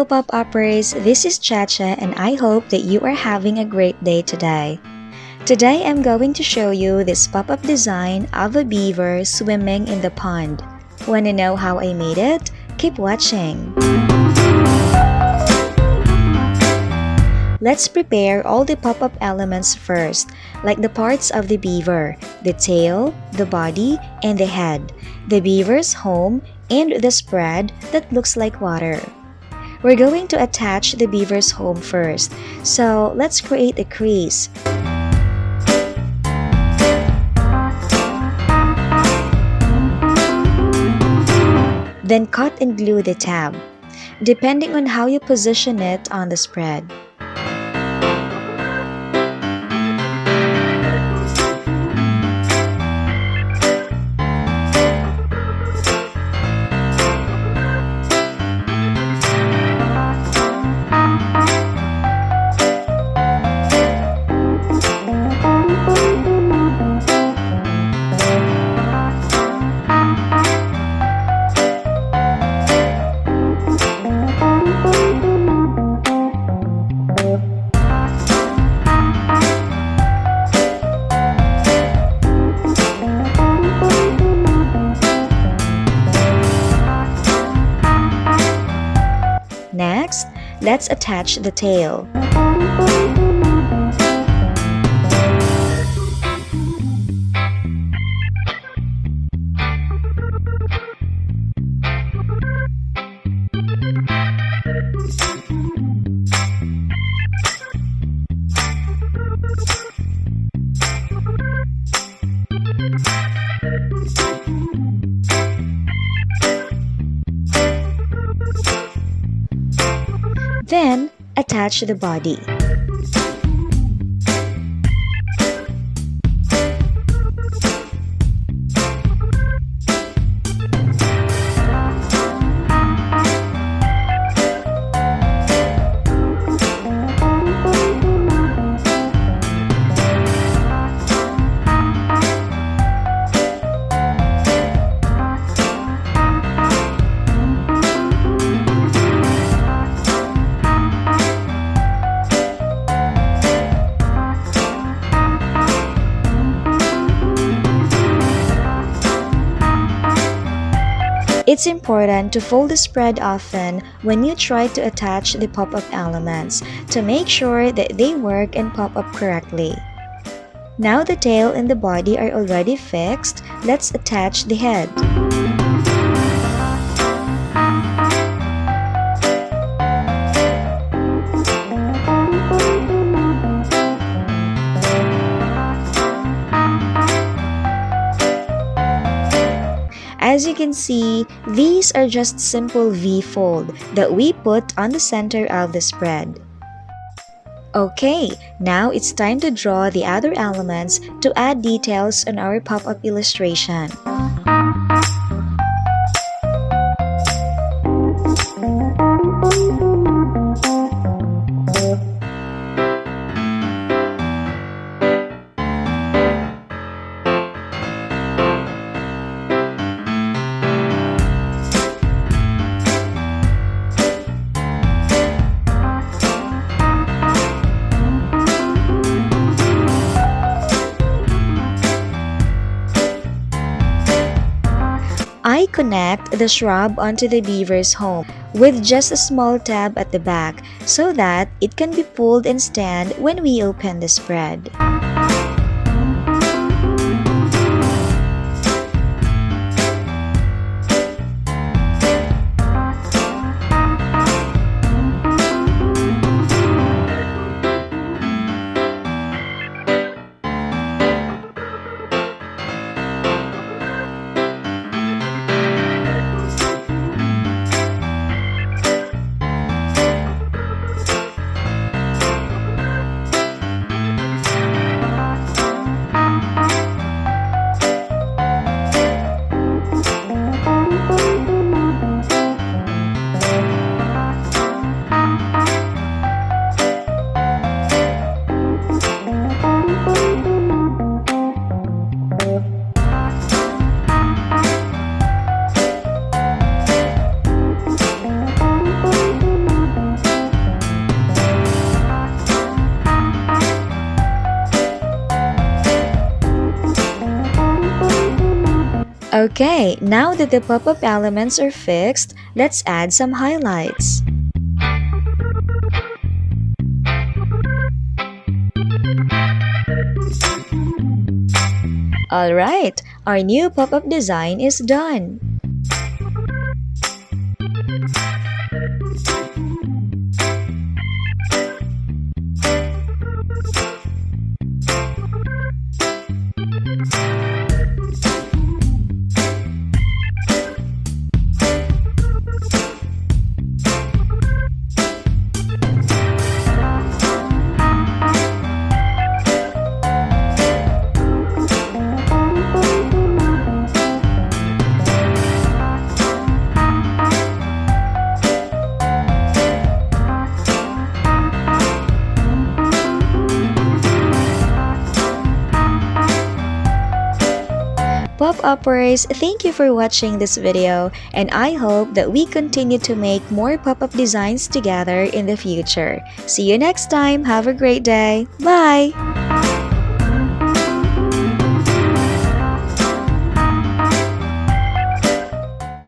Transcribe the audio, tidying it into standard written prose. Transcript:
Hello Pop-Uppers, this is Chacha and I hope that you are having a great day today. Today I'm going to show you this pop-up design of a beaver swimming in the pond. Want to know how I made it? Keep watching! Let's prepare all the pop-up elements first, like the parts of the beaver, the tail, the body, and the head, the beaver's home, and the spread that looks like water. We're going to attach the beaver's home first, so let's create a crease. Then cut and glue the tab, depending on how you position it on the spread. Next, let's attach the tail. Then, attach the body. It's important to fold the spread often when you try to attach the pop-up elements to make sure that they work and pop up correctly. Now the tail and the body are already fixed, let's attach the head. As you can see, these are just simple V-fold that we put on the center of the spread. Okay, now it's time to draw the other elements to add details on our pop-up illustration. I connect the shrub onto the beaver's home with just a small tab at the back so that it can be pulled and stand when we open the spread. Okay, now that the pop-up elements are fixed, let's add some highlights. Alright, our new pop-up design is done. Pop-uppers, thank you for watching this video, and I hope that we continue to make more pop-up designs together in the future. See you next time. Have a great day. Bye!